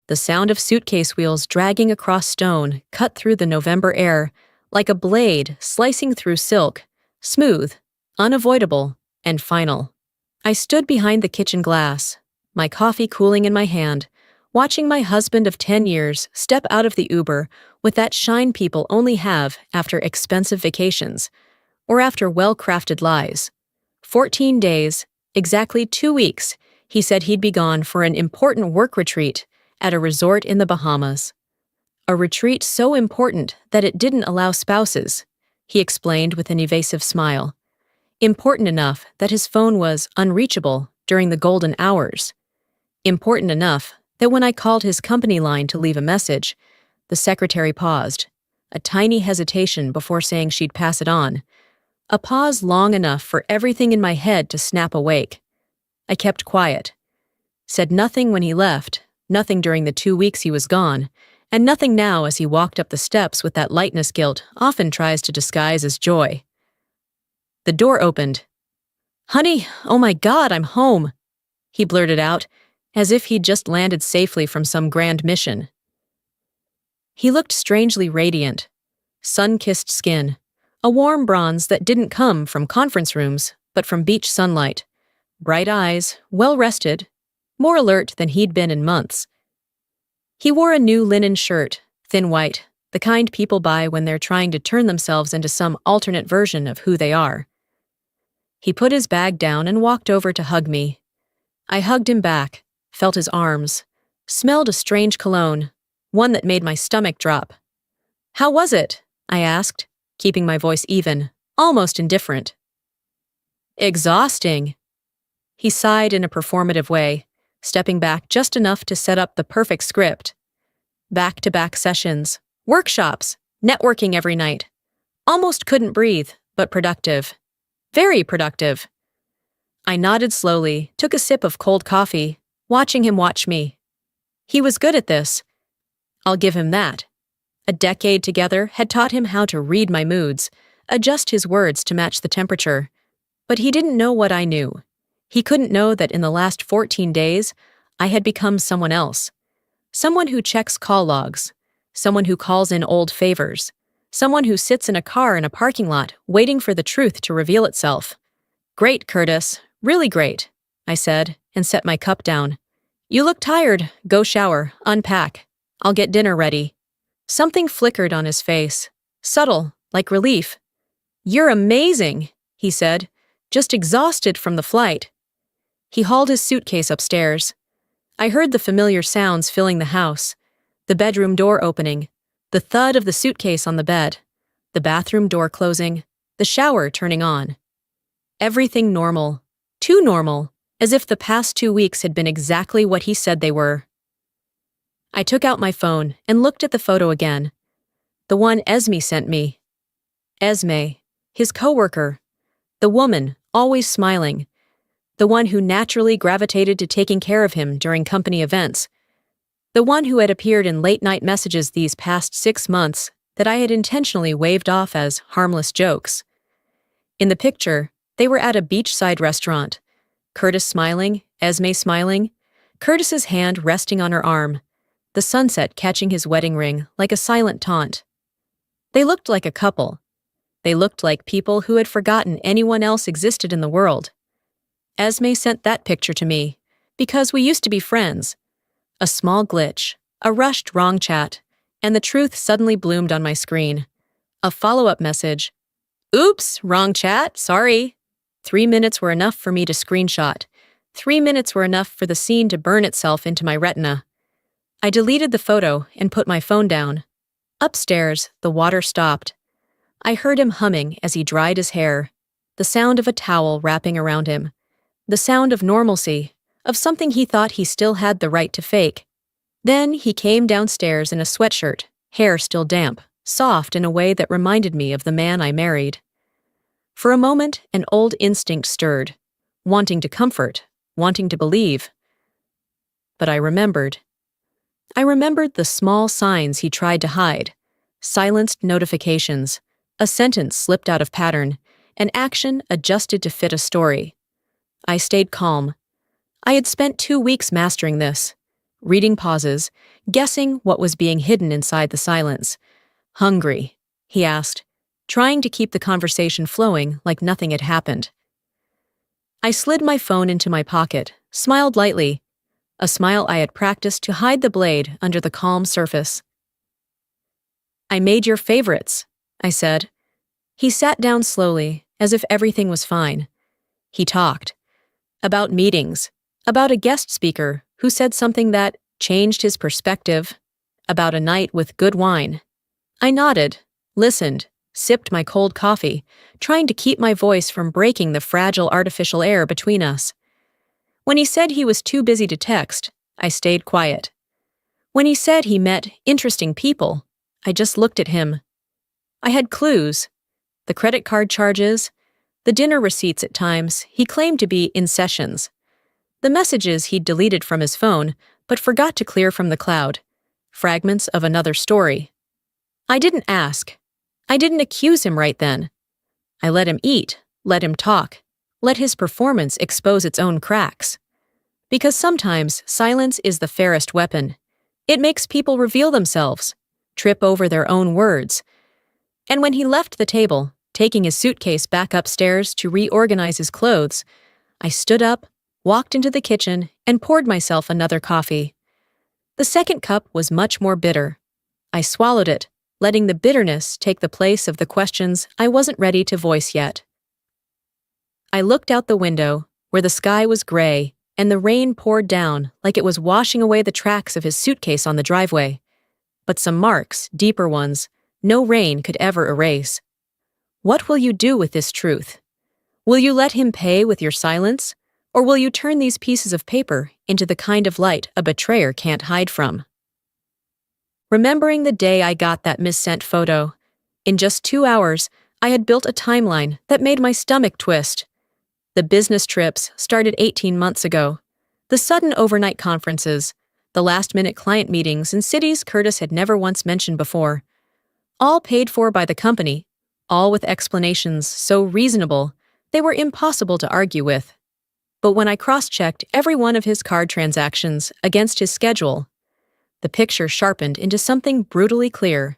The sound of suitcase wheels dragging across stone cut through the November air like a blade slicing through silk, smooth, unavoidable, and final. I stood behind the kitchen glass, my coffee cooling in my hand, watching my husband of 10 years step out of the Uber with that shine people only have after expensive vacations or after well-crafted lies. 14 days, exactly 2 weeks, he said he'd be gone for an important work retreat at a resort in the Bahamas. A retreat so important that it didn't allow spouses, he explained with an evasive smile. Important enough that his phone was unreachable during the golden hours. Important enough that when I called his company line to leave a message, the secretary paused, a tiny hesitation before saying she'd pass it on. A pause long enough for everything in my head to snap awake. I kept quiet. Said nothing when he left, nothing during the 2 weeks he was gone, and nothing now as he walked up the steps with that lightness guilt often tries to disguise as joy. The door opened. "Honey, oh my God, I'm home," he blurted out, as if he'd just landed safely from some grand mission. He looked strangely radiant. Sun-kissed skin, a warm bronze that didn't come from conference rooms, but from beach sunlight. Bright eyes, well-rested, more alert than he'd been in months. He wore a new linen shirt, thin white, the kind people buy when they're trying to turn themselves into some alternate version of who they are. He put his bag down and walked over to hug me. I hugged him back, felt his arms, smelled a strange cologne, one that made my stomach drop. "How was it?" I asked, keeping my voice even, almost indifferent. "Exhausting." He sighed in a performative way, stepping back just enough to set up the perfect script. Back-to-back sessions, workshops, networking every night. Almost couldn't breathe, but productive. Very productive. I nodded slowly, took a sip of cold coffee, watching him watch me. He was good at this. I'll give him that. A decade together had taught him how to read my moods, adjust his words to match the temperature. But he didn't know what I knew. He couldn't know that in the last 14 days, I had become someone else. Someone who checks call logs. Someone who calls in old favors. Someone who sits in a car in a parking lot waiting for the truth to reveal itself. "Great, Curtis. Really great," I said, and set my cup down. "You look tired. Go shower, unpack. I'll get dinner ready." Something flickered on his face. Subtle, like relief. "You're amazing," he said, "just exhausted from the flight." He hauled his suitcase upstairs. I heard the familiar sounds filling the house. The bedroom door opening, the thud of the suitcase on the bed, the bathroom door closing, the shower turning on. Everything normal. Too normal, as if the past 2 weeks had been exactly what he said they were. I took out my phone and looked at the photo again. The one Esme sent me. Esme, his coworker. The woman, always smiling. The one who naturally gravitated to taking care of him during company events. The one who had appeared in late-night messages these past 6 months that I had intentionally waved off as harmless jokes. In the picture, they were at a beachside restaurant. Curtis smiling, Esme smiling, Curtis's hand resting on her arm, the sunset catching his wedding ring like a silent taunt. They looked like a couple. They looked like people who had forgotten anyone else existed in the world. Esme sent that picture to me, because we used to be friends. A small glitch, a rushed wrong chat, and the truth suddenly bloomed on my screen. A follow-up message. "Oops, wrong chat, sorry." 3 minutes were enough for me to screenshot. 3 minutes were enough for the scene to burn itself into my retina. I deleted the photo and put my phone down. Upstairs, the water stopped. I heard him humming as he dried his hair, the sound of a towel wrapping around him, the sound of normalcy, of something he thought he still had the right to fake. Then he came downstairs in a sweatshirt, hair still damp, soft in a way that reminded me of the man I married. For a moment, an old instinct stirred, wanting to comfort, wanting to believe. But I remembered. I remembered the small signs he tried to hide, silenced notifications, a sentence slipped out of pattern, an action adjusted to fit a story. I stayed calm. I had spent 2 weeks mastering this. reading pauses, guessing what was being hidden inside the silence. "Hungry?" he asked, trying to keep the conversation flowing like nothing had happened. I slid my phone into my pocket, smiled lightly, a smile I had practiced to hide the blade under the calm surface. "I made your favorites," I said. He sat down slowly, as if everything was fine. He talked. About meetings, about a guest speaker who said something that changed his perspective, about a night with good wine. I nodded, listened, sipped my cold coffee, trying to keep my voice from breaking the fragile artificial air between us. When he said he was too busy to text, I stayed quiet. When he said he met interesting people, I just looked at him. I had clues. The credit card charges, the dinner receipts at times he claimed to be in sessions, the messages he'd deleted from his phone but forgot to clear from the cloud, fragments of another story. I didn't ask. I didn't accuse him right then. I let him eat, let him talk, let his performance expose its own cracks. Because sometimes silence is the fairest weapon. It makes people reveal themselves, trip over their own words. And when he left the table, taking his suitcase back upstairs to reorganize his clothes, I stood up, walked into the kitchen, and poured myself another coffee. The second cup was much more bitter. I swallowed it, letting the bitterness take the place of the questions I wasn't ready to voice yet. I looked out the window, where the sky was gray, and the rain poured down like it was washing away the tracks of his suitcase on the driveway. But some marks, deeper ones, no rain could ever erase. What will you do with this truth? Will you let him pay with your silence, or will you turn these pieces of paper into the kind of light a betrayer can't hide from? Remembering the day I got that missent photo, in just 2 hours, I had built a timeline that made my stomach twist. The business trips started 18 months ago, the sudden overnight conferences, the last-minute client meetings in cities Curtis had never once mentioned before, all paid for by the company, all with explanations so reasonable they were impossible to argue with. But when I cross-checked every one of his card transactions against his schedule, the picture sharpened into something brutally clear.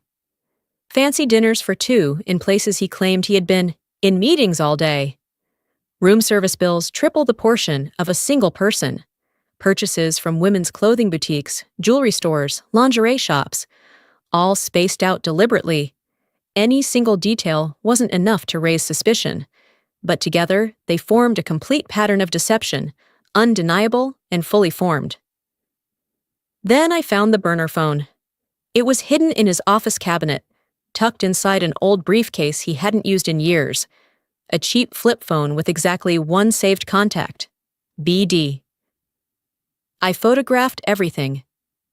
Fancy dinners for two in places he claimed he had been in meetings all day. Room service bills triple the portion of a single person. Purchases from women's clothing boutiques, jewelry stores, lingerie shops, all spaced out deliberately. Any single detail wasn't enough to raise suspicion, but together they formed a complete pattern of deception, undeniable and fully formed. Then I found the burner phone. It was hidden in his office cabinet, tucked inside an old briefcase he hadn't used in years, a cheap flip phone with exactly one saved contact, BD. I photographed everything.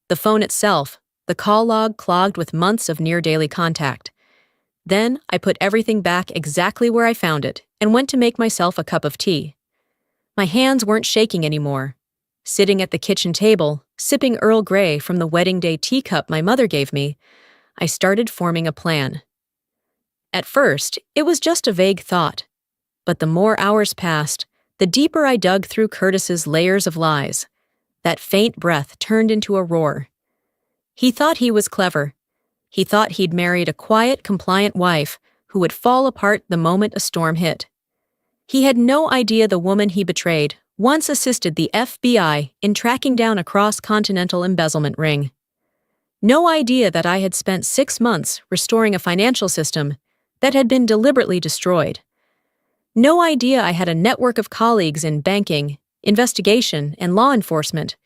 The phone itself, the call log clogged with months of near-daily contact. Then I put everything back exactly where I found it and went to make myself a cup of tea. My hands weren't shaking anymore. Sitting at the kitchen table, sipping Earl Grey from the wedding day teacup my mother gave me, I started forming a plan. At first, it was just a vague thought. But the more hours passed, the deeper I dug through Curtis's layers of lies. That faint breath turned into a roar. He thought he was clever. He thought he'd married a quiet, compliant wife who would fall apart the moment a storm hit. He had no idea the woman he betrayed once assisted the FBI in tracking down a cross-continental embezzlement ring. No idea that I had spent 6 months restoring a financial system that had been deliberately destroyed. No idea I had a network of colleagues in banking, investigation, and law enforcement,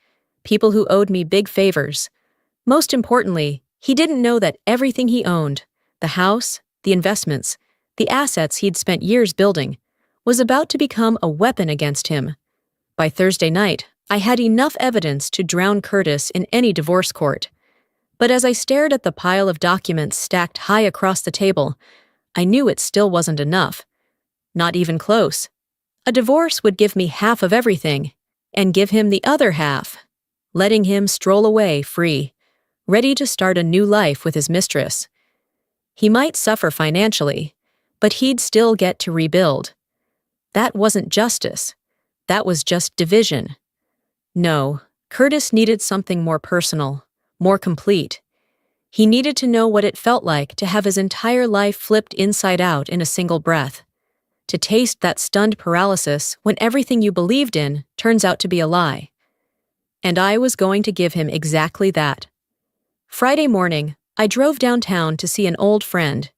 people who owed me big favors. Most importantly, he didn't know that everything he owned, the house, the investments, the assets he'd spent years building, was about to become a weapon against him. By Thursday night, I had enough evidence to drown Curtis in any divorce court. But as I stared at the pile of documents stacked high across the table, I knew it still wasn't enough. Not even close. A divorce would give me half of everything, and give him the other half, letting him stroll away free, ready to start a new life with his mistress. He might suffer financially, but he'd still get to rebuild. That wasn't justice. That was just division. No, Curtis needed something more personal, more complete. He needed to know what it felt like to have his entire life flipped inside out in a single breath. To taste that stunned paralysis when everything you believed in turns out to be a lie. And I was going to give him exactly that. Friday morning, I drove downtown to see an old friend.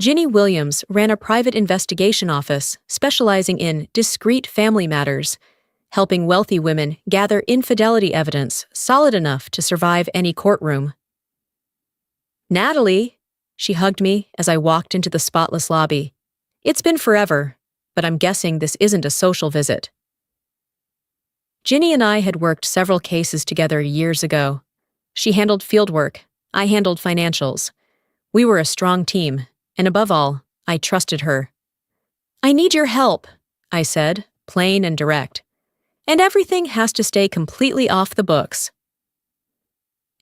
Ginny Williams ran a private investigation office specializing in discreet family matters, helping wealthy women gather infidelity evidence solid enough to survive any courtroom. "Natalie," she hugged me as I walked into the spotless lobby. "It's been forever, but I'm guessing this isn't a social visit." Ginny and I had worked several cases together years ago. She handled fieldwork, I handled financials. We were a strong team, and above all, I trusted her. "I need your help," I said, plain and direct. "And everything has to stay completely off the books."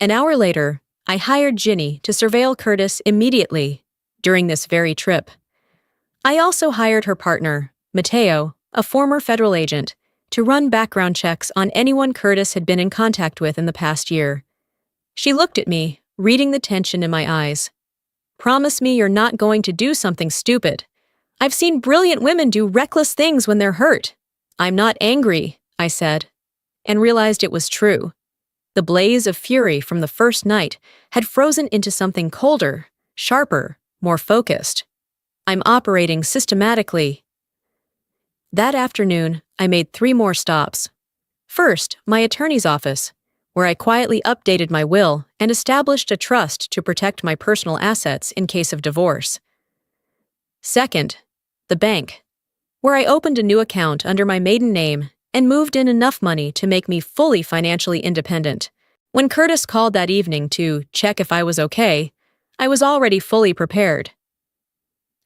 An hour later, I hired Ginny to surveil Curtis immediately during this very trip. I also hired her partner, Mateo, a former federal agent, to run background checks on anyone Curtis had been in contact with in the past year. She looked at me, reading the tension in my eyes. "Promise me you're not going to do something stupid. I've seen brilliant women do reckless things when they're hurt." "I'm not angry," I said, and realized it was true. The blaze of fury from the first night had frozen into something colder, sharper, more focused. I'm operating systematically. That afternoon, I made 3 more stops. First, my attorney's office, where I quietly updated my will and established a trust to protect my personal assets in case of divorce. Second, the bank, where I opened a new account under my maiden name and moved in enough money to make me fully financially independent. When Curtis called that evening to check if I was okay, I was already fully prepared.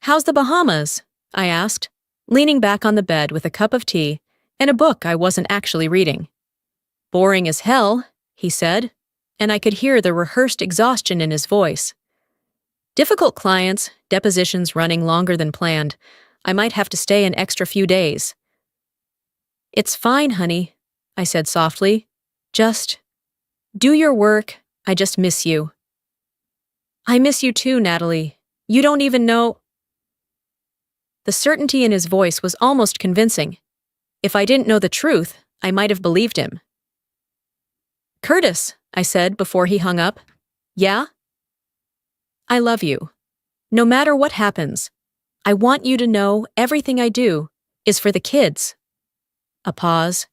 "How's the Bahamas?" I asked, leaning back on the bed with a cup of tea and a book I wasn't actually reading. "Boring as hell," he said, and I could hear the rehearsed exhaustion in his voice. "Difficult clients, depositions running longer than planned. I might have to stay an extra few days." "It's fine, honey," I said softly. "Just do your work. I just miss you." "I miss you too, Natalie. You don't even know—" The certainty in his voice was almost convincing. If I didn't know the truth, I might have believed him. "Curtis," I said before he hung up. "Yeah?" "I love you. No matter what happens, I want you to know everything I do is for the kids." A pause.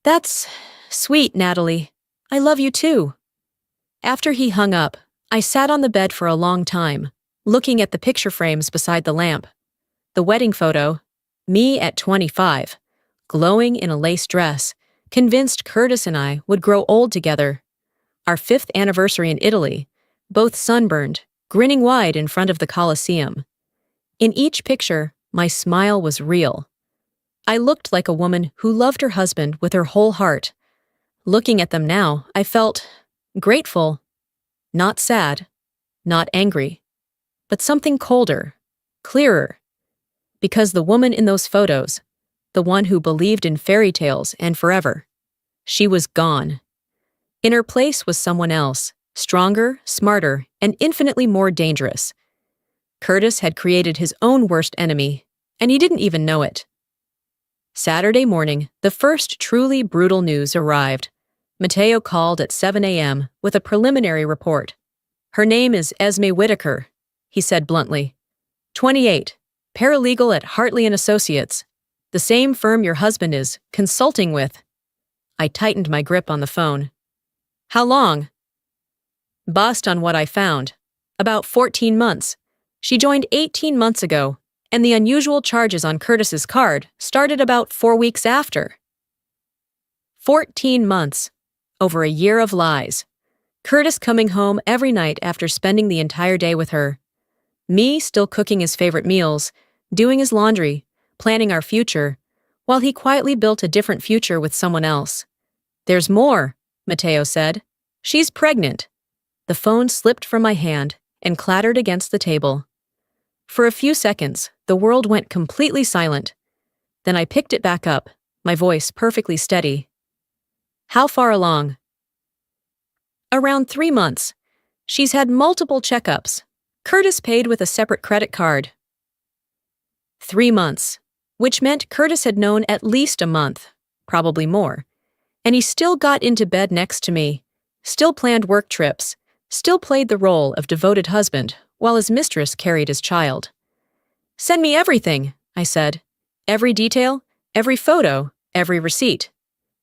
"That's sweet, Natalie. I love you too." After he hung up, I sat on the bed for a long time, looking at the picture frames beside the lamp. The wedding photo, me at 25, glowing in a lace dress, convinced Curtis and I would grow old together. Our 5th anniversary in Italy, both sunburned, grinning wide in front of the Colosseum. In each picture, my smile was real. I looked like a woman who loved her husband with her whole heart. Looking at them now, I felt grateful, not sad, not angry, but something colder, clearer. Because the woman in those photos, the one who believed in fairy tales and forever, she was gone. In her place was someone else, stronger, smarter, and infinitely more dangerous. Curtis had created his own worst enemy, and he didn't even know it. Saturday morning, the first truly brutal news arrived. Mateo called at 7 a.m. with a preliminary report. "Her name is Esme Whitaker," he said bluntly. 28, paralegal at Hartley & Associates, the same firm your husband is consulting with. I tightened my grip on the phone. "How long?" "Bust on what I found. About 14 months. She joined 18 months ago, and the unusual charges on Curtis's card started about 4 weeks after." 14 months. Over a year of lies. Curtis coming home every night after spending the entire day with her. Me still cooking his favorite meals, doing his laundry, planning our future, while he quietly built a different future with someone else. "There's more," Mateo said. "She's pregnant." The phone slipped from my hand and clattered against the table. For a few seconds, the world went completely silent. Then I picked it back up, my voice perfectly steady. How far along? Around 3 months. She's had multiple checkups. Curtis paid with a separate credit card. 3 months, which meant Curtis had known at least a month, probably more. And he still got into bed next to me, still planned work trips, still played the role of devoted husband while his mistress carried his child. Send me everything, I said. Every detail, every photo, every receipt.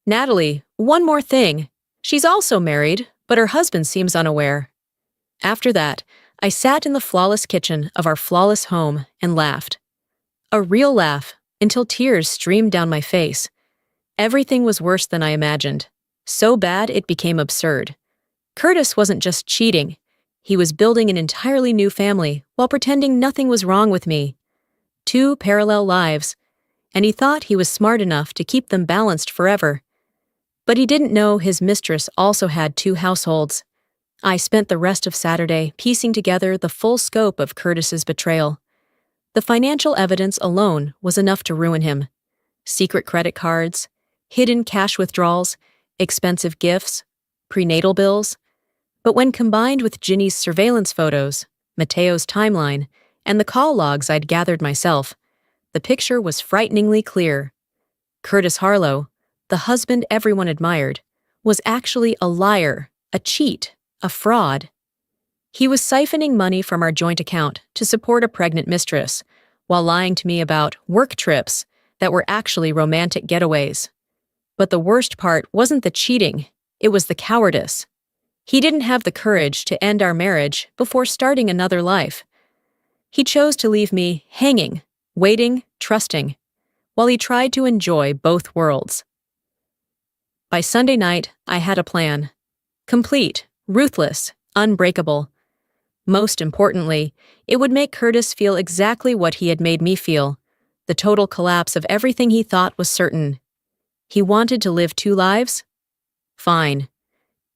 Natalie, one more thing. She's also married, but her husband seems unaware. After that, I sat in the flawless kitchen of our flawless home and laughed. A real laugh, until tears streamed down my face. Everything was worse than I imagined. So bad it became absurd. Curtis wasn't just cheating. He was building an entirely new family while pretending nothing was wrong with me. 2 parallel lives, and he thought he was smart enough to keep them balanced forever. But he didn't know his mistress also had 2 households. I spent the rest of Saturday piecing together the full scope of Curtis's betrayal. The financial evidence alone was enough to ruin him. Secret credit cards, hidden cash withdrawals, expensive gifts, prenatal bills. But when combined with Ginny's surveillance photos, Mateo's timeline, and the call logs I'd gathered myself, the picture was frighteningly clear. Curtis Harlow, the husband everyone admired, was actually a liar, a cheat, a fraud. He was siphoning money from our joint account to support a pregnant mistress, while lying to me about work trips that were actually romantic getaways. But the worst part wasn't the cheating, it was the cowardice. He didn't have the courage to end our marriage before starting another life. He chose to leave me hanging, waiting, trusting, while he tried to enjoy both worlds. By Sunday night, I had a plan. Complete, ruthless, unbreakable. Most importantly, it would make Curtis feel exactly what he had made me feel, the total collapse of everything he thought was certain. He wanted to live 2 lives? Fine.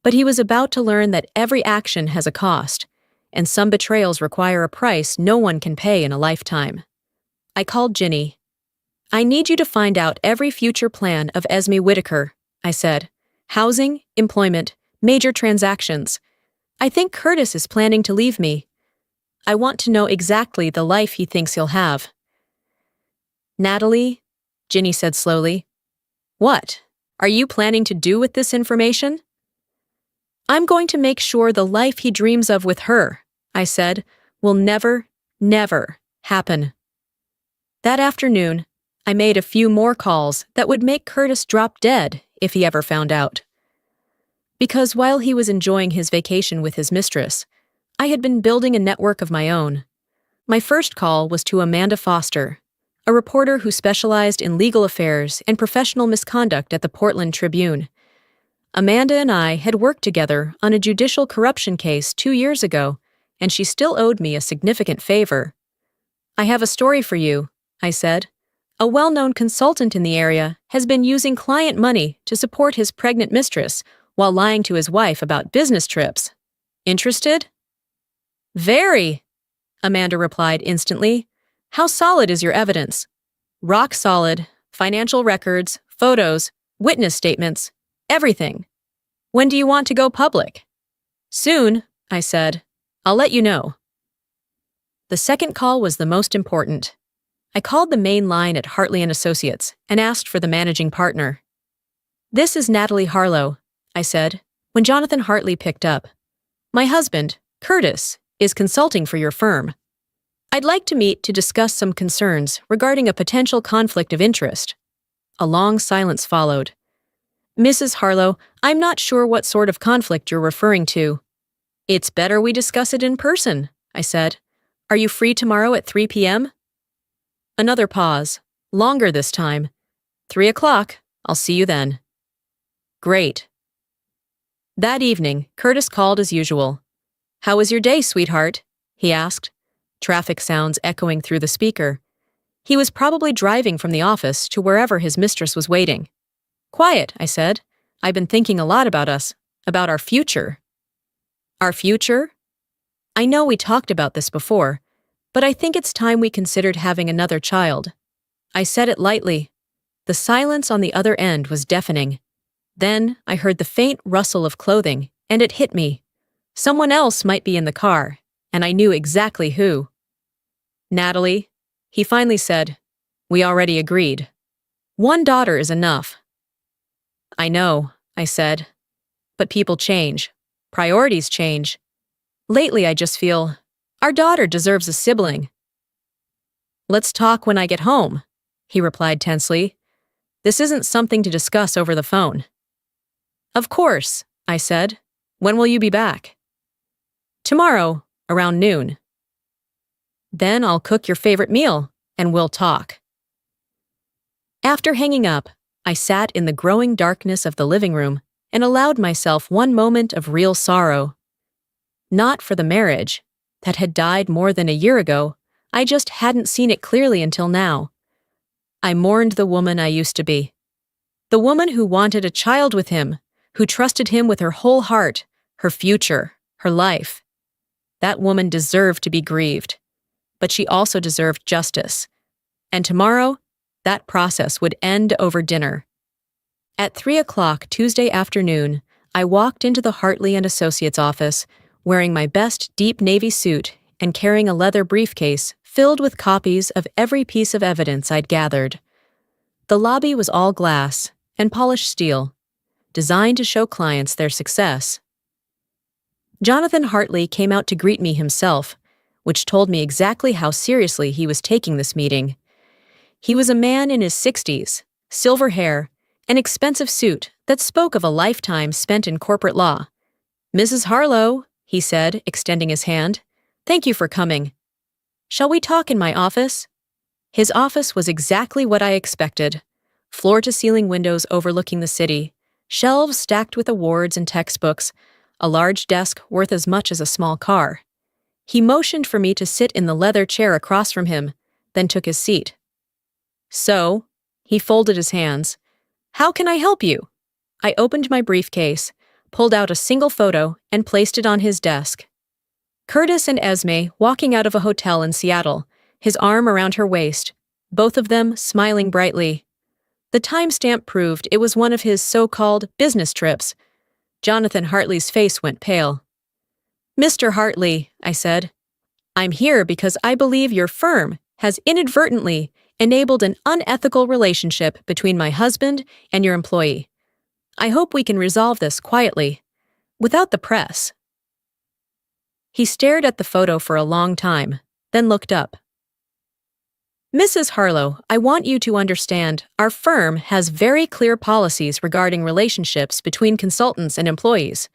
But he was about to learn that every action has a cost, and some betrayals require a price no one can pay in a lifetime. I called Ginny. I need you to find out every future plan of Esme Whitaker, I said. Housing, employment, major transactions. I think Curtis is planning to leave me. I want to know exactly the life he thinks he'll have. Natalie, Ginny said slowly. What are you planning to do with this information? I'm going to make sure the life he dreams of with her, I said, will never, never happen. That afternoon, I made a few more calls that would make Curtis drop dead if he ever found out. Because while he was enjoying his vacation with his mistress, I had been building a network of my own. My first call was to Amanda Foster, a reporter who specialized in legal affairs and professional misconduct at the Portland Tribune. Amanda and I had worked together on a judicial corruption case 2 years ago, and she still owed me a significant favor. I have a story for you, I said. A well-known consultant in the area has been using client money to support his pregnant mistress while lying to his wife about business trips. Interested? Very, Amanda replied instantly. How solid is your evidence? Rock solid, financial records, photos, witness statements, everything. When do you want to go public? Soon, I said. I'll let you know. The second call was the most important. I called the main line at Hartley & Associates and asked for the managing partner. This is Natalie Harlow, I said, when Jonathan Hartley picked up. My husband, Curtis, is consulting for your firm. I'd like to meet to discuss some concerns regarding a potential conflict of interest. A long silence followed. Mrs. Harlow, I'm not sure what sort of conflict you're referring to. It's better we discuss it in person, I said. Are you free tomorrow at 3 p.m.? Another pause, longer this time. 3 o'clock, I'll see you then. Great. That evening, Curtis called as usual. How was your day, sweetheart? He asked, traffic sounds echoing through the speaker. He was probably driving from the office to wherever his mistress was waiting. Quiet, I said. I've been thinking a lot about us, about our future. Our future? I know we talked about this before, but I think it's time we considered having another child. I said it lightly. The silence on the other end was deafening. Then I heard the faint rustle of clothing, and it hit me. Someone else might be in the car, and I knew exactly who. "Natalie," he finally said, "we already agreed. One daughter is enough." "I know," I said, "but people change. Priorities change. Lately I just feel our daughter deserves a sibling." "Let's talk when I get home," he replied tensely. "This isn't something to discuss over the phone." "Of course," I said. "When will you be back?" "Tomorrow, around noon." "Then I'll cook your favorite meal, and we'll talk." After hanging up, I sat in the growing darkness of the living room and allowed myself one moment of real sorrow. Not for the marriage, that had died more than a year ago. I just hadn't seen it clearly until now. I mourned the woman I used to be. The woman who wanted a child with him, who trusted him with her whole heart, her future, her life. That woman deserved to be grieved, but she also deserved justice. And tomorrow, that process would end over dinner. At 3 o'clock Tuesday afternoon, I walked into the Hartley & Associates office, wearing my best deep navy suit and carrying a leather briefcase filled with copies of every piece of evidence I'd gathered. The lobby was all glass and polished steel, designed to show clients their success. Jonathan Hartley came out to greet me himself, which told me exactly how seriously he was taking this meeting. He was a man in his 60s, silver hair, an expensive suit that spoke of a lifetime spent in corporate law. "Mrs. Harlow," he said, extending his hand, "thank you for coming. Shall we talk in my office?" His office was exactly what I expected. Floor-to-ceiling windows overlooking the city, shelves stacked with awards and textbooks, a large desk worth as much as a small car. He motioned for me to sit in the leather chair across from him, then took his seat. "So," he folded his hands, "how can I help you?" I opened my briefcase, pulled out a single photo, and placed it on his desk. Curtis and Esme walking out of a hotel in Seattle, his arm around her waist, both of them smiling brightly. The timestamp proved it was one of his so-called business trips. Jonathan Hartley's face went pale. "Mr. Hartley," I said, "I'm here because I believe your firm has inadvertently enabled an unethical relationship between my husband and your employee. I hope we can resolve this quietly, without the press." He stared at the photo for a long time, then looked up. "Mrs. Harlow, I want you to understand our firm has very clear policies regarding relationships between consultants and employees."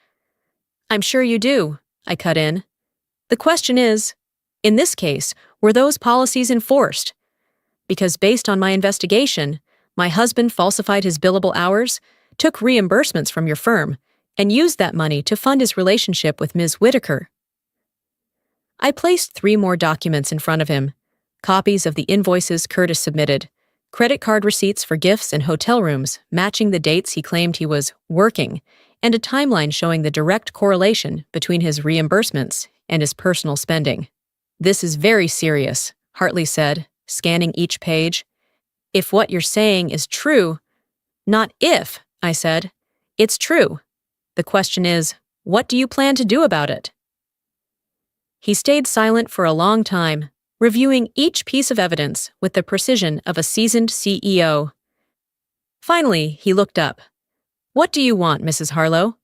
"I'm sure you do," I cut in. "The question is, in this case, were those policies enforced? Because based on my investigation, my husband falsified his billable hours, took reimbursements from your firm, and used that money to fund his relationship with Ms. Whitaker." I placed 3 more documents in front of him, copies of the invoices Curtis submitted, credit card receipts for gifts and hotel rooms matching the dates he claimed he was working, and a timeline showing the direct correlation between his reimbursements and his personal spending. "This is very serious," Hartley said, scanning each page. "If what you're saying is true—" "Not if," I said. "It's true. The question is, what do you plan to do about it?" He stayed silent for a long time, reviewing each piece of evidence with the precision of a seasoned CEO. Finally, he looked up. "What do you want, Mrs. Harlow?"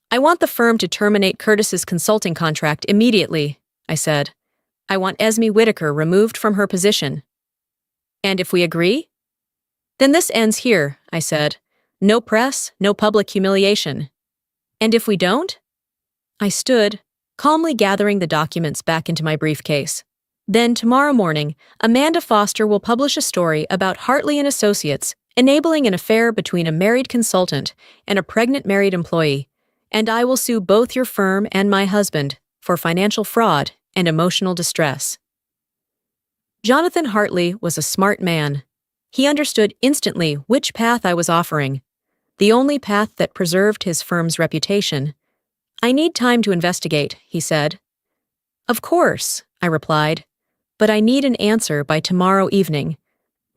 "I want the firm to terminate Curtis's consulting contract immediately," I said. "I want Esme Whitaker removed from her position." "And if we agree?" "Then this ends here," I said. "No press, no public humiliation." "And if we don't?" I stood, calmly gathering the documents back into my briefcase. "Then tomorrow morning, Amanda Foster will publish a story about Hartley & Associates enabling an affair between a married consultant and a pregnant married employee, and I will sue both your firm and my husband for financial fraud and emotional distress." Jonathan Hartley was a smart man. He understood instantly which path I was offering, the only path that preserved his firm's reputation. "I need time to investigate," he said. "Of course," I replied, "but I need an answer by tomorrow evening.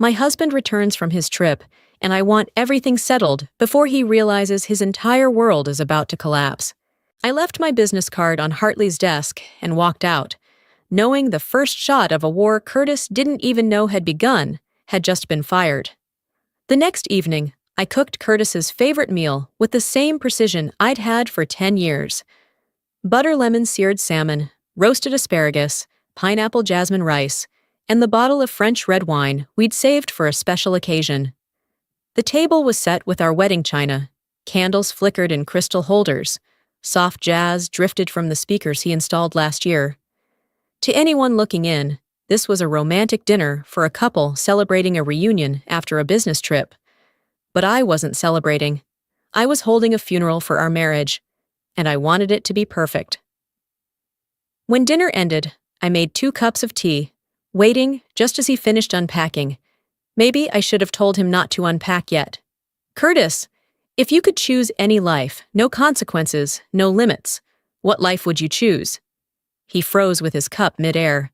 My husband returns from his trip, and I want everything settled before he realizes his entire world is about to collapse. I left my business card on Hartley's desk and walked out, knowing the first shot of a war Curtis didn't even know had begun had just been fired. The next evening, I cooked Curtis's favorite meal with the same precision I'd had for 10 years. Butter lemon seared salmon, roasted asparagus, pineapple jasmine rice, and the bottle of French red wine we'd saved for a special occasion. The table was set with our wedding china. Candles flickered in crystal holders. Soft jazz drifted from the speakers he installed last year. To anyone looking in, this was a romantic dinner for a couple celebrating a reunion after a business trip. But I wasn't celebrating. I was holding a funeral for our marriage, and I wanted it to be perfect. When dinner ended, I made 2 cups of tea, waiting just as he finished unpacking. Maybe I should have told him not to unpack yet. Curtis, if you could choose any life, no consequences, no limits, what life would you choose? He froze with his cup midair.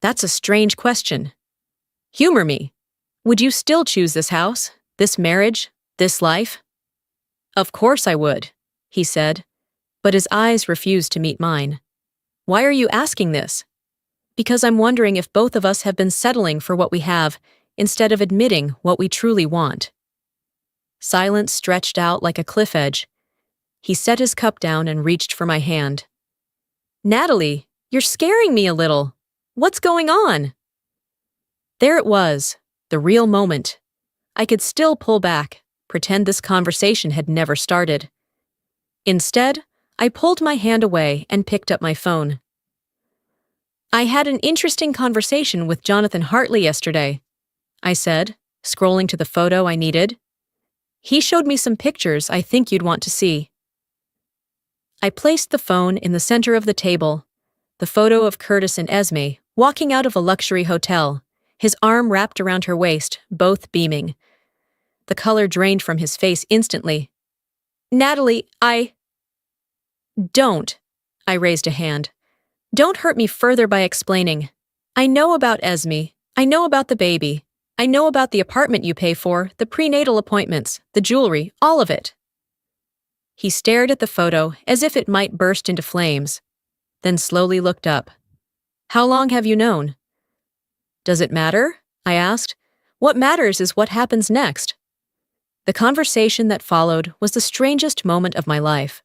That's a strange question. Humor me. Would you still choose this house, this marriage, this life? Of course I would, he said, but his eyes refused to meet mine. Why are you asking this? Because I'm wondering if both of us have been settling for what we have instead of admitting what we truly want. Silence stretched out like a cliff edge. He set his cup down and reached for my hand. Natalie, you're scaring me a little. What's going on? There it was, the real moment. I could still pull back, pretend this conversation had never started. Instead, I pulled my hand away and picked up my phone. I had an interesting conversation with Jonathan Hartley yesterday, I said, scrolling to the photo I needed. He showed me some pictures I think you'd want to see. I placed the phone in the center of the table, the photo of Curtis and Esme walking out of a luxury hotel, his arm wrapped around her waist, both beaming. The color drained from his face instantly. Natalie, Don't. I raised a hand. Don't hurt me further by explaining. I know about Esme. I know about the baby. I know about the apartment you pay for, the prenatal appointments, the jewelry, all of it. He stared at the photo as if it might burst into flames, then slowly looked up. How long have you known? Does it matter? I asked. What matters is what happens next. The conversation that followed was the strangest moment of my life.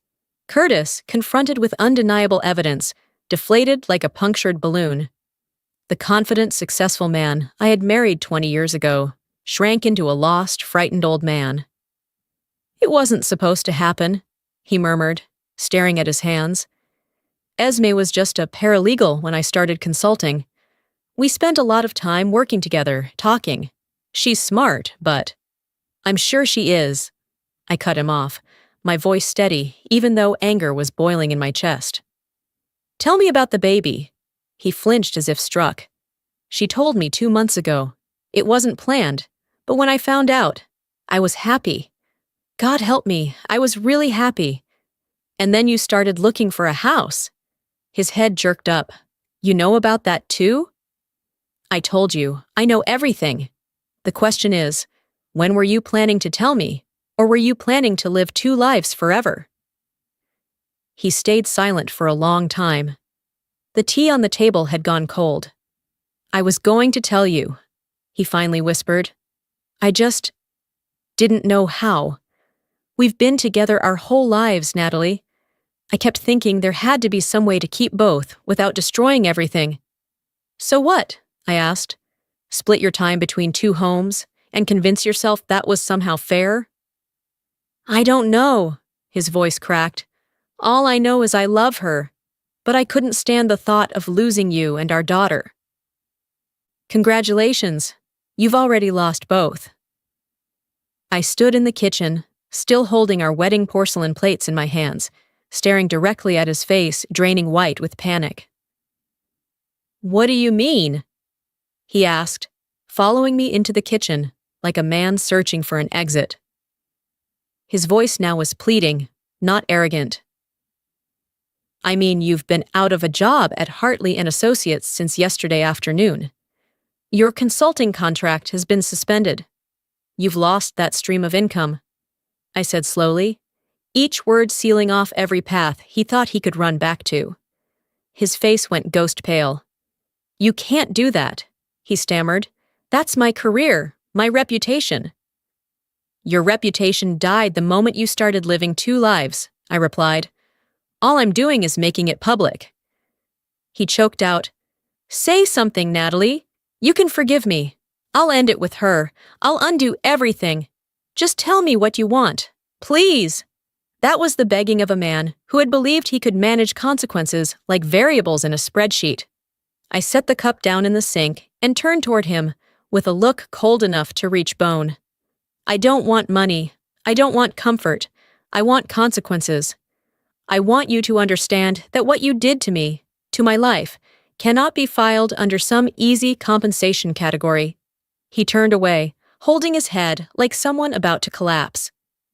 Curtis, confronted with undeniable evidence, deflated like a punctured balloon. The confident, successful man I had married 20 years ago shrank into a lost, frightened old man. It wasn't supposed to happen, he murmured, staring at his hands. Esme was just a paralegal when I started consulting. We spent a lot of time working together, talking. She's smart, but... I'm sure she is. I cut him off, my voice steady, even though anger was boiling in my chest. Tell me about the baby. He flinched as if struck. She told me 2 months ago. It wasn't planned, but when I found out, I was happy. God help me, I was really happy. And then you started looking for a house. His head jerked up. You know about that too? I told you, I know everything. The question is, when were you planning to tell me, or were you planning to live 2 lives forever? He stayed silent for a long time. The tea on the table had gone cold. I was going to tell you, he finally whispered. I just didn't know how. We've been together our whole lives, Natalie. I kept thinking there had to be some way to keep both without destroying everything. So what? I asked. Split your time between 2 homes and convince yourself that was somehow fair? I don't know, his voice cracked. All I know is I love her, but I couldn't stand the thought of losing you and our daughter. Congratulations, you've already lost both. I stood in the kitchen, still holding our wedding porcelain plates in my hands, staring directly at his face, draining white with panic. What do you mean? He asked, following me into the kitchen, like a man searching for an exit. His voice now was pleading, not arrogant. I mean, you've been out of a job at Hartley & Associates since yesterday afternoon. Your consulting contract has been suspended. You've lost that stream of income, I said slowly, each word sealing off every path he thought he could run back to. His face went ghost pale. You can't do that, he stammered. That's my career, my reputation. Your reputation died the moment you started living two lives, I replied. All I'm doing is making it public. He choked out, Say something, Natalie. You can forgive me. I'll end it with her. I'll undo everything. Just tell me what you want. Please. That was the begging of a man who had believed he could manage consequences like variables in a spreadsheet. I set the cup down in the sink and turned toward him with a look cold enough to reach bone. I don't want money. I don't want comfort. I want consequences. I want you to understand that what you did to me, to my life, cannot be filed under some easy compensation category. He turned away, holding his head like someone about to collapse.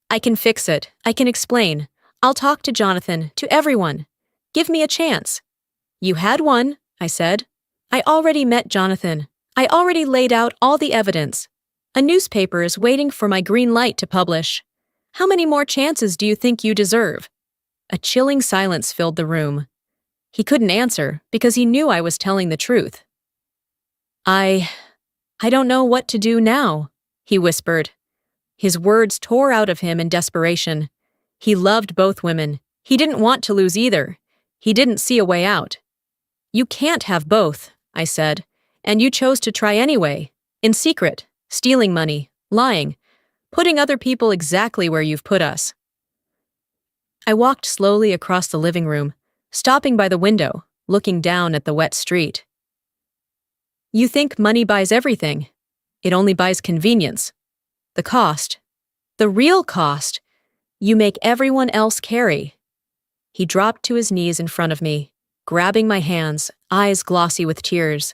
I can fix it. I can explain. I'll talk to Jonathan, to everyone. Give me a chance. You had one, I said. I already met Jonathan. I already laid out all the evidence. A newspaper is waiting for my green light to publish. How many more chances do you think you deserve? A chilling silence filled the room. He couldn't answer because he knew I was telling the truth. I don't know what to do now, he whispered. His words tore out of him in desperation. He loved both women. He didn't want to lose either. He didn't see a way out. You can't have both, I said, and you chose to try anyway, in secret, stealing money, lying, putting other people exactly where you've put us. I walked slowly across the living room, stopping by the window, looking down at the wet street. You think money buys everything. It only buys convenience. The cost, the real cost, you make everyone else carry. He dropped to his knees in front of me, grabbing my hands, eyes glossy with tears.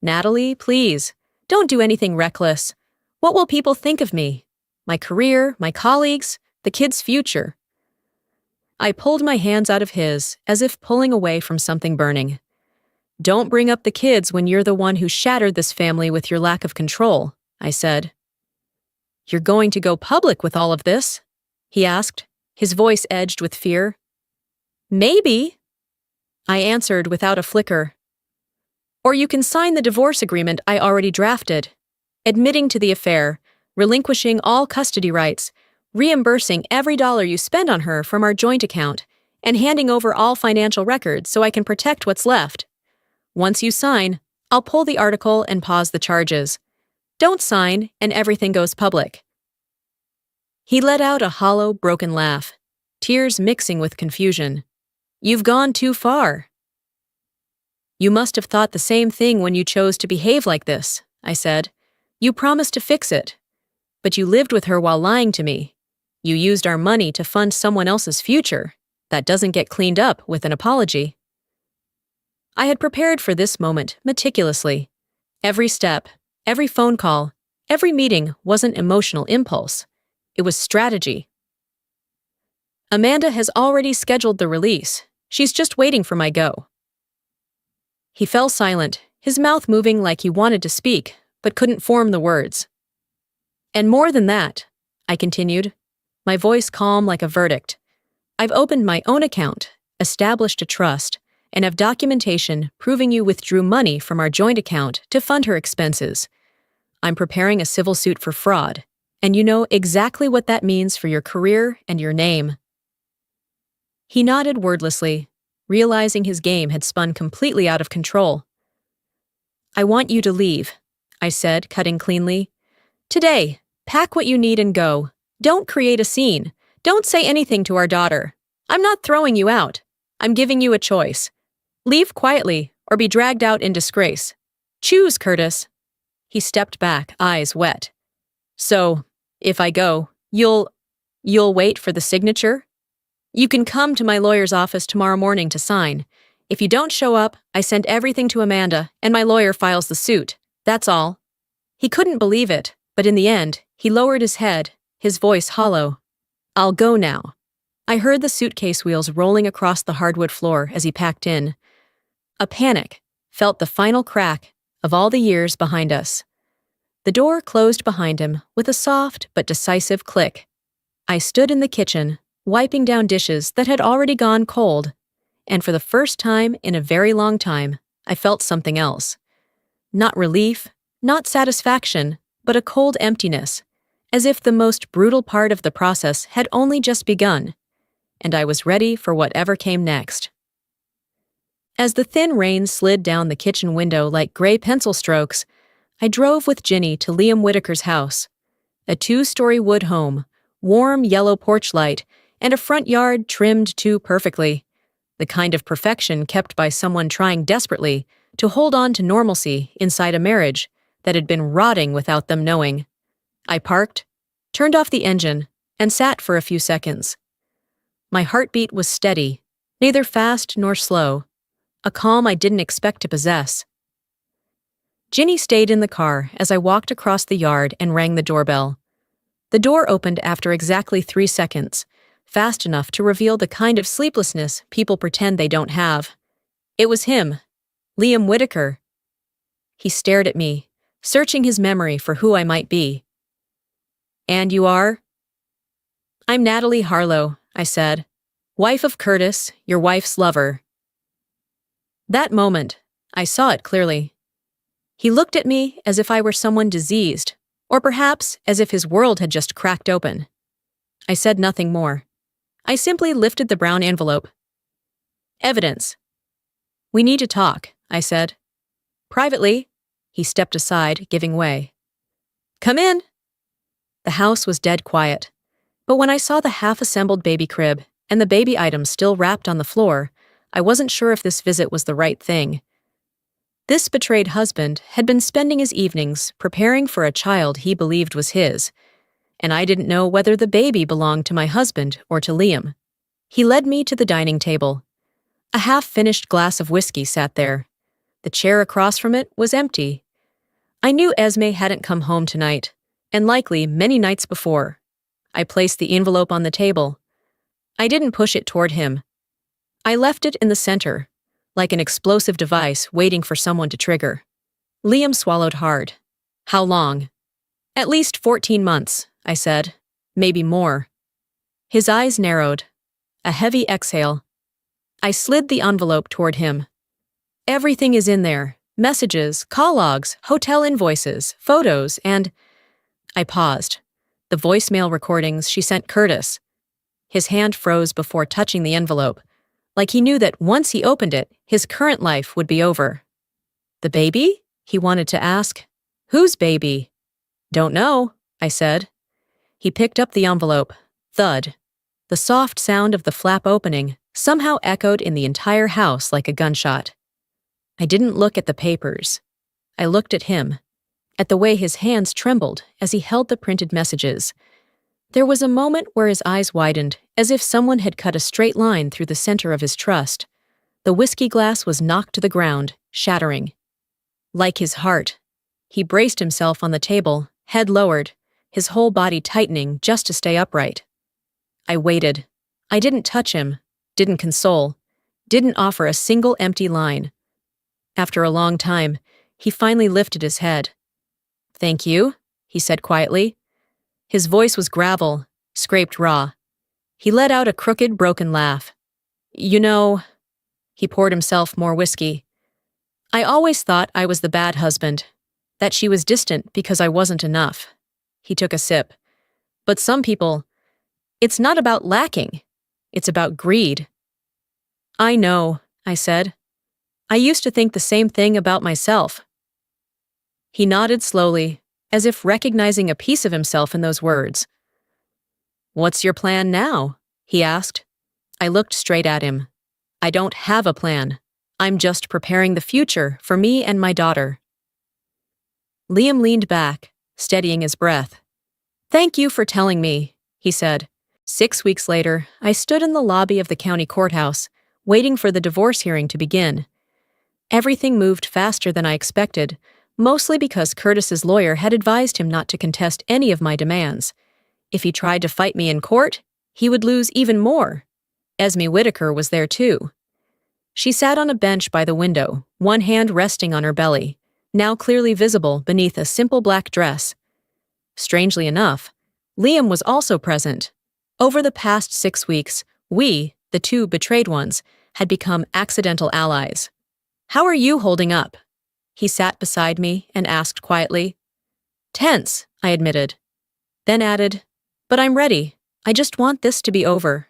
Natalie, please, don't do anything reckless. What will people think of me? My career, my colleagues, the kids' future. I pulled my hands out of his, as if pulling away from something burning. Don't bring up the kids when you're the one who shattered this family with your lack of control, I said. You're going to go public with all of this? He asked, his voice edged with fear. Maybe, I answered without a flicker. Or you can sign the divorce agreement I already drafted, admitting to the affair, relinquishing all custody rights, reimbursing every dollar you spend on her from our joint account, and handing over all financial records so I can protect what's left. Once you sign, I'll pull the article and pause the charges. Don't sign, and everything goes public. He let out a hollow, broken laugh, tears mixing with confusion. You've gone too far. You must have thought the same thing when you chose to behave like this, I said. You promised to fix it. But you lived with her while lying to me. You used our money to fund someone else's future. That doesn't get cleaned up with an apology. I had prepared for this moment meticulously. Every step, every phone call, every meeting wasn't emotional impulse. It was strategy. Amanda has already scheduled the release. She's just waiting for my go. He fell silent, his mouth moving like he wanted to speak, but couldn't form the words. And more than that, I continued, my voice calm like a verdict. I've opened my own account, established a trust, and have documentation proving you withdrew money from our joint account to fund her expenses. I'm preparing a civil suit for fraud, and you know exactly what that means for your career and your name. He nodded wordlessly, realizing his game had spun completely out of control. I want you to leave, I said, cutting cleanly. Today, pack what you need and go. Don't create a scene. Don't say anything to our daughter. I'm not throwing you out. I'm giving you a choice. Leave quietly or be dragged out in disgrace. Choose, Curtis. He stepped back, eyes wet. So, if I go, you'll wait for the signature? You can come to my lawyer's office tomorrow morning to sign. If you don't show up, I send everything to Amanda and my lawyer files the suit. That's all. He couldn't believe it, but in the end, he lowered his head, his voice hollow. I'll go now. I heard the suitcase wheels rolling across the hardwood floor as he packed in. A panic, felt the final crack, of all the years behind us. The door closed behind him with a soft but decisive click. I stood in the kitchen, wiping down dishes that had already gone cold, and for the first time in a very long time, I felt something else. Not relief, not satisfaction, but a cold emptiness, as if the most brutal part of the process had only just begun, and I was ready for whatever came next. As the thin rain slid down the kitchen window like gray pencil strokes, I drove with Ginny to Liam Whitaker's house, a 2-story wood home, warm yellow porch light, and a front yard trimmed too perfectly, the kind of perfection kept by someone trying desperately to hold on to normalcy inside a marriage that had been rotting without them knowing. I parked, turned off the engine, and sat for a few seconds. My heartbeat was steady, neither fast nor slow, a calm I didn't expect to possess. Ginny stayed in the car as I walked across the yard and rang the doorbell. The door opened after exactly 3 seconds, fast enough to reveal the kind of sleeplessness people pretend they don't have. It was him, Liam Whitaker. He stared at me, searching his memory for who I might be. "And you are?" "I'm Natalie Harlow," I said. "Wife of Curtis, your wife's lover." That moment, I saw it clearly. He looked at me as if I were someone diseased, or perhaps as if his world had just cracked open. I said nothing more. I simply lifted the brown envelope. "Evidence." "We need to talk," I said. "Privately." He stepped aside, giving way. "Come in." The house was dead quiet, but when I saw the half-assembled baby crib and the baby items still wrapped on the floor, I wasn't sure if this visit was the right thing. This betrayed husband had been spending his evenings preparing for a child he believed was his, and I didn't know whether the baby belonged to my husband or to Liam. He led me to the dining table. A half-finished glass of whiskey sat there. The chair across from it was empty. I knew Esme hadn't come home tonight, and likely many nights before. I placed the envelope on the table. I didn't push it toward him. I left it in the center, like an explosive device waiting for someone to trigger. Liam swallowed hard. "How long?" "At least 14 months, I said. "Maybe more." His eyes narrowed. A heavy exhale. I slid the envelope toward him. "Everything is in there. Messages, call logs, hotel invoices, photos, and—" I paused. The voicemail recordings she sent Curtis. His hand froze before touching the envelope, like he knew that once he opened it, his current life would be over. "The baby?" he wanted to ask. "Whose baby?" "Don't know," I said. He picked up the envelope. Thud. The soft sound of the flap opening somehow echoed in the entire house like a gunshot. I didn't look at the papers. I looked at him, at the way his hands trembled as he held the printed messages. There was a moment where his eyes widened, as if someone had cut a straight line through the center of his trust. The whiskey glass was knocked to the ground, shattering. Like his heart. He braced himself on the table, head lowered, his whole body tightening just to stay upright. I waited. I didn't touch him, didn't console, didn't offer a single empty line. After a long time, he finally lifted his head. "Thank you," he said quietly. His voice was gravel, scraped raw. He let out a crooked, broken laugh. "You know," he poured himself more whiskey. "I always thought I was the bad husband, that she was distant because I wasn't enough." He took a sip. "But some people, it's not about lacking. It's about greed." "I know," I said. "I used to think the same thing about myself." He nodded slowly, as if recognizing a piece of himself in those words. "What's your plan now?" he asked. I looked straight at him. "I don't have a plan. I'm just preparing the future for me and my daughter." Liam leaned back, steadying his breath. "Thank you for telling me," he said. 6 weeks later, I stood in the lobby of the county courthouse, waiting for the divorce hearing to begin. Everything moved faster than I expected, mostly because Curtis's lawyer had advised him not to contest any of my demands. If he tried to fight me in court, he would lose even more. Esme Whitaker was there too. She sat on a bench by the window, one hand resting on her belly, now clearly visible beneath a simple black dress. Strangely enough, Liam was also present. Over the past 6 weeks, we, the two betrayed ones, had become accidental allies. "How are you holding up?" He sat beside me and asked quietly. "Tense," I admitted. Then added, "But I'm ready. I just want this to be over."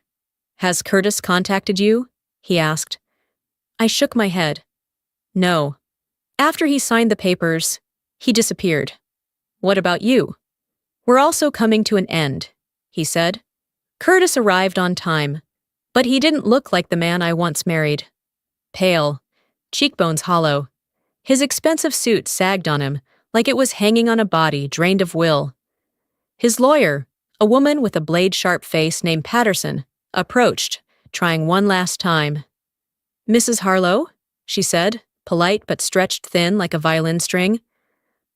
"Has Curtis contacted you?" he asked. I shook my head. "No. After he signed the papers, he disappeared." "What about you?" "We're also coming to an end," he said. "Curtis arrived on time, but he didn't look like the man I once married. Pale, cheekbones hollow. His expensive suit sagged on him like it was hanging on a body drained of will. His lawyer, a woman with a blade-sharp face named Patterson, approached, trying one last time. "Mrs. Harlow," she said, polite but stretched thin like a violin string,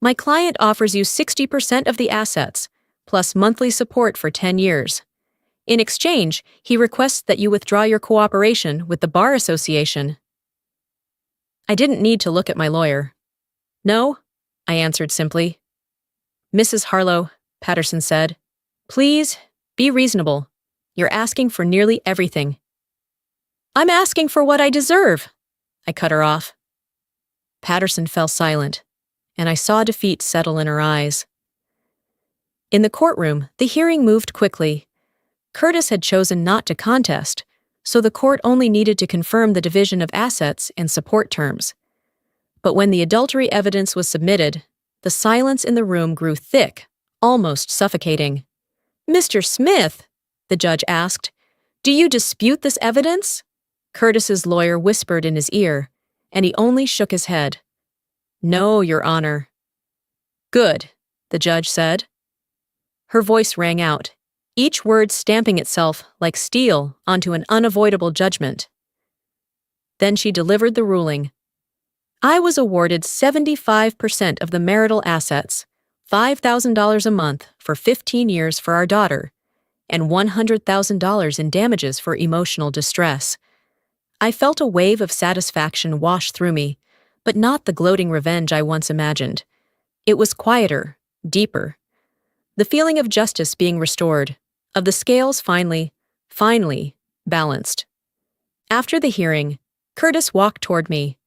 "my client offers you 60% of the assets, plus monthly support for 10 years. In exchange, he requests that you withdraw your cooperation with the Bar Association." I didn't need to look at my lawyer. "No," I answered simply. "Mrs. Harlow," Patterson said, "please, be reasonable. You're asking for nearly everything." "I'm asking for what I deserve," I cut her off. Patterson fell silent, and I saw defeat settle in her eyes. In the courtroom, the hearing moved quickly. Curtis had chosen not to contest, so the court only needed to confirm the division of assets and support terms. But when the adultery evidence was submitted, the silence in the room grew thick, almost suffocating. "Mr. Smith," the judge asked, "do you dispute this evidence?" Curtis's lawyer whispered in his ear, and he only shook his head. "No, Your Honor." "Good," the judge said. Her voice rang out, each word stamping itself like steel onto an unavoidable judgment. Then she delivered the ruling. I was awarded 75% of the marital assets, $5,000 a month for 15 years for our daughter, and $100,000 in damages for emotional distress. I felt a wave of satisfaction wash through me, but not the gloating revenge I once imagined. It was quieter, deeper. The feeling of justice being restored, of the scales finally balanced. After the hearing, Curtis walked toward me.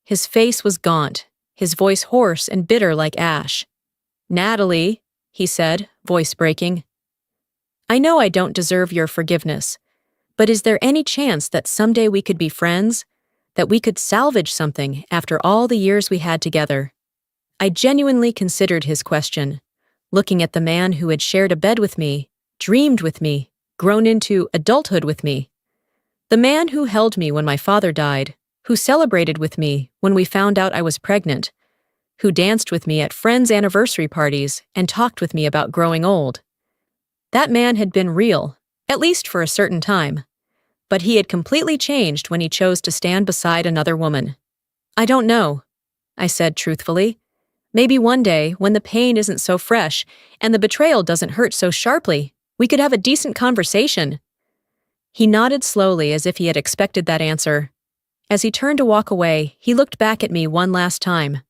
His face was gaunt, his voice hoarse and bitter like ash. "Natalie," he said, voice breaking, "I know I don't deserve your forgiveness, but is there any chance that someday we could be friends? That we could salvage something after all the years we had together?" I genuinely considered his question, looking at the man who had shared a bed with me, dreamed with me, grown into adulthood with me. The man who held me when my father died, who celebrated with me when we found out I was pregnant, who danced with me at friends' anniversary parties and talked with me about growing old. That man had been real, at least for a certain time, but he had completely changed when he chose to stand beside another woman. "I don't know," I said truthfully. "Maybe one day, when the pain isn't so fresh and the betrayal doesn't hurt so sharply, we could have a decent conversation." He nodded slowly as if he had expected that answer. As he turned to walk away, he looked back at me one last time.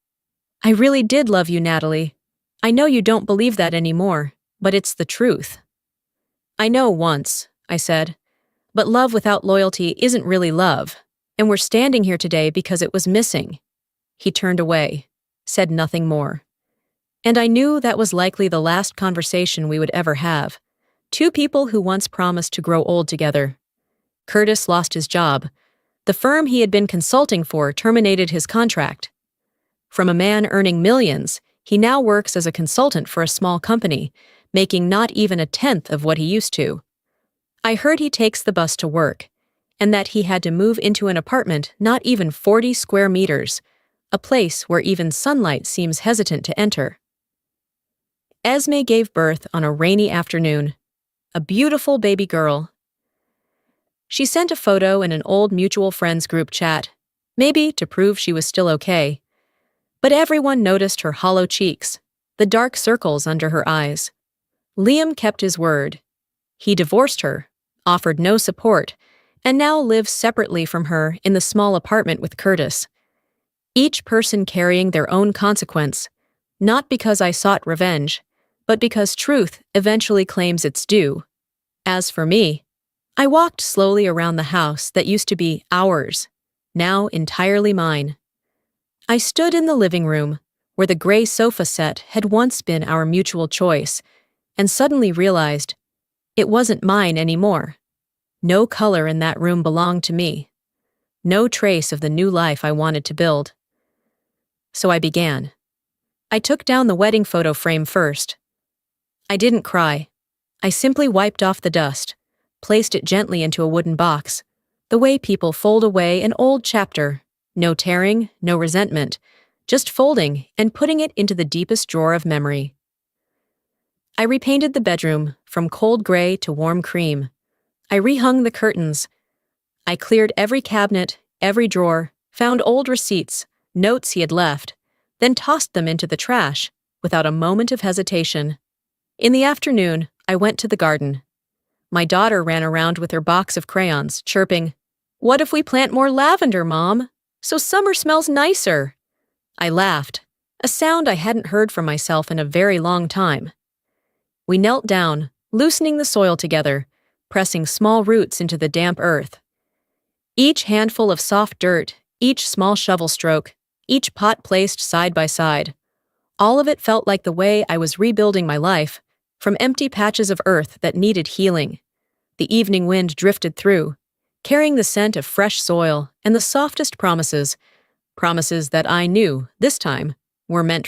"I really did love you, Natalie. I know you don't believe that anymore, but it's the truth." "I know once," I said, "but love without loyalty isn't really love, and we're standing here today because it was missing." He turned away, said nothing more. And I knew that was likely the last conversation we would ever have. Two people who once promised to grow old together. Curtis lost his job. The firm he had been consulting for terminated his contract. From a man earning millions, he now works as a consultant for a small company, making not even a tenth of what he used to. I heard he takes the bus to work, and that he had to move into an apartment not even 40 square meters, a place where even sunlight seems hesitant to enter. Esme gave birth on a rainy afternoon. A beautiful baby girl. She sent a photo in an old mutual friends group chat, maybe to prove she was still okay. But everyone noticed her hollow cheeks, the dark circles under her eyes. Liam kept his word. He divorced her, offered no support, and now lives separately from her in the small apartment with Curtis. each person carrying their own consequence, not because I sought revenge, but because truth eventually claims its due. As for me, I walked slowly around the house that used to be ours, now entirely mine. I stood in the living room, where the gray sofa set had once been our mutual choice, and suddenly realized it wasn't mine anymore. No color in that room belonged to me. No trace of the new life I wanted to build. So I began. I took down the wedding photo frame first. I didn't cry. I simply wiped off the dust, placed it gently into a wooden box, the way people fold away an old chapter. No tearing, no resentment, just folding and putting it into the deepest drawer of memory. I repainted the bedroom from cold gray to warm cream. I rehung the curtains. I cleared every cabinet, every drawer, found old receipts, notes he had left, then tossed them into the trash without a moment of hesitation. In the afternoon, I went to the garden. My daughter ran around with her box of crayons, chirping, "What if we plant more lavender, Mom? So summer smells nicer." I laughed, a sound I hadn't heard from myself in a very long time. We knelt down, loosening the soil together, pressing small roots into the damp earth. Each handful of soft dirt, each small shovel stroke, each pot placed side by side. All of it felt like the way I was rebuilding my life, from empty patches of earth that needed healing. The evening wind drifted through, carrying the scent of fresh soil and the softest promises that I knew, this time, were meant for